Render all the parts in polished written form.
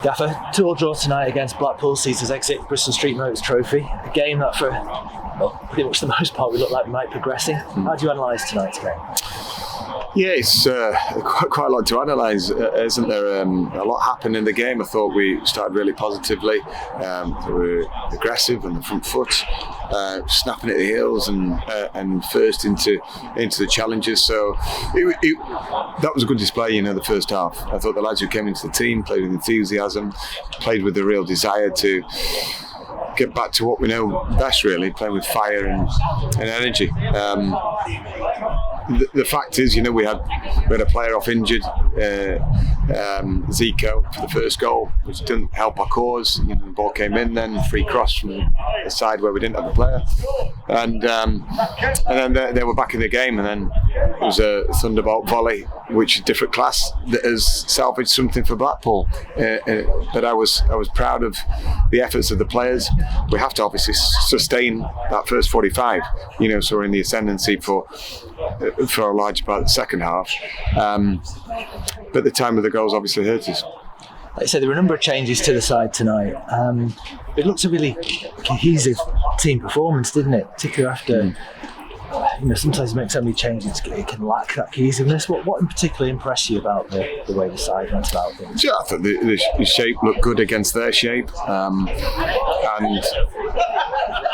Gaffer, 2-2 draw tonight against Blackpool sees us exit Bristol Street Motors Trophy, a game that for pretty much the most part we look like we might be progressing. How do you analyse tonight's game? Yeah, it's quite a lot to analyse, isn't there? A lot happened in the game. I thought we started really positively. We were aggressive on the front foot, snapping at the heels and first into the challenges. So that was a good display, the first half. I thought the lads who came into the team played with enthusiasm, played with a real desire to get back to what we know best, really, playing with fire and energy. The fact is, we had a player off injured, Zico, for the first goal, which didn't help our cause. The ball came in, then free cross from the side where we didn't have a player, and then they were back in the game, and then it was a thunderbolt volley, which is different class, that has salvaged something for Blackpool. But I was proud of the efforts of the players. We have to obviously sustain that first 45, so we're in the ascendancy for a large part of the second half. But the time of the goals obviously hurt us. Like I said, there were a number of changes to the side tonight. It looked a really cohesive team performance, didn't it? Particularly after, sometimes you make so many changes, it can lack that cohesiveness. What in particular impressed you about the way the side went about things? Yeah, I thought the shape looked good against their shape, and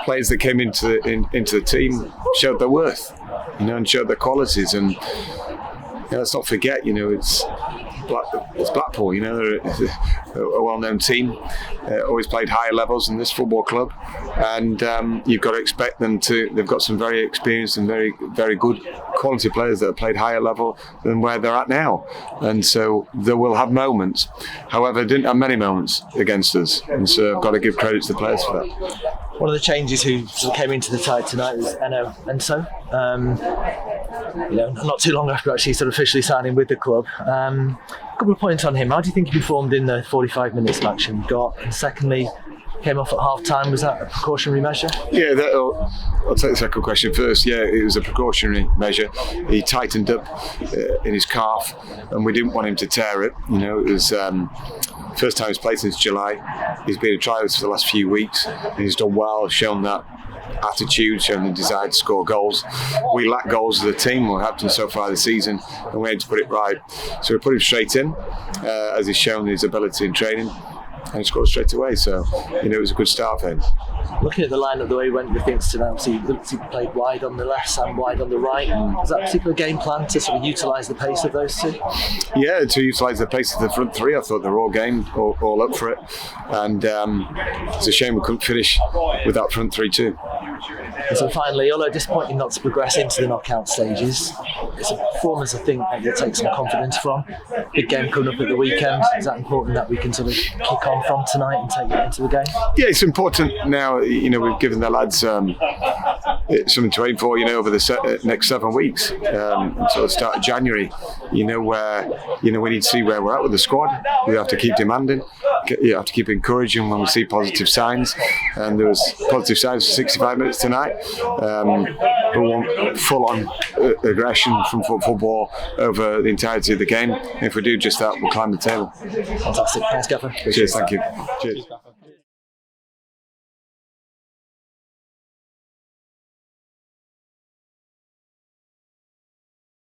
players that came into the team showed their worth, and showed their qualities. And let's not forget, it's Blackpool. They're a well-known team. Always played higher levels in this football club, and you've got to expect them to. They've got some very experienced and very, very good quality players that have played higher level than where they're at now, and so they will have moments. However, they didn't have many moments against us, and so I've got to give credit to the players for that. One of the changes who sort of came into the side tonight was Enzo. Not too long after actually sort of officially signing with the club. A couple of points on him. How do you think he performed in the 45 minutes match we got? And secondly, came off at half time. Was that a precautionary measure? Yeah, I'll take the second question first. Yeah, it was a precautionary measure. He tightened up in his calf, and we didn't want him to tear it. It was first time he's played since July. He's been a trialist for the last few weeks, and he's done well, shown that attitude, shown the desire to score goals. We lack goals as a team, we have done so far this season, and we had to put it right. So we put him straight in, as he's shown his ability in training, and he scored straight away. So, it was a good start for him. Looking at the lineup, the way he went with things tonight, obviously he played wide on the left and wide on the right. Was that a particular game plan to sort of utilise the pace of those two? Yeah, to utilise the pace of the front three. I thought they were all game, all up for it. And it's a shame we couldn't finish with that front three too. And so finally, although disappointing not to progress into the knockout stages, it's a performance I think that you'll take some confidence from. Big game coming up at the weekend. Is that important that we can sort of kick on from tonight and take it into the game? Yeah, it's important now. We've given the lads something to aim for. Over the next 7 weeks until the start of January. Where we need to see where we're at with the squad. We have to keep demanding. You have to keep encouraging when we see positive signs. And there was positive signs for 65 minutes tonight. We want full-on aggression from football over the entirety of the game. If we do just that, we'll climb the table. Fantastic. Thanks, Gaffer. Cheers. Thank you. Cheers.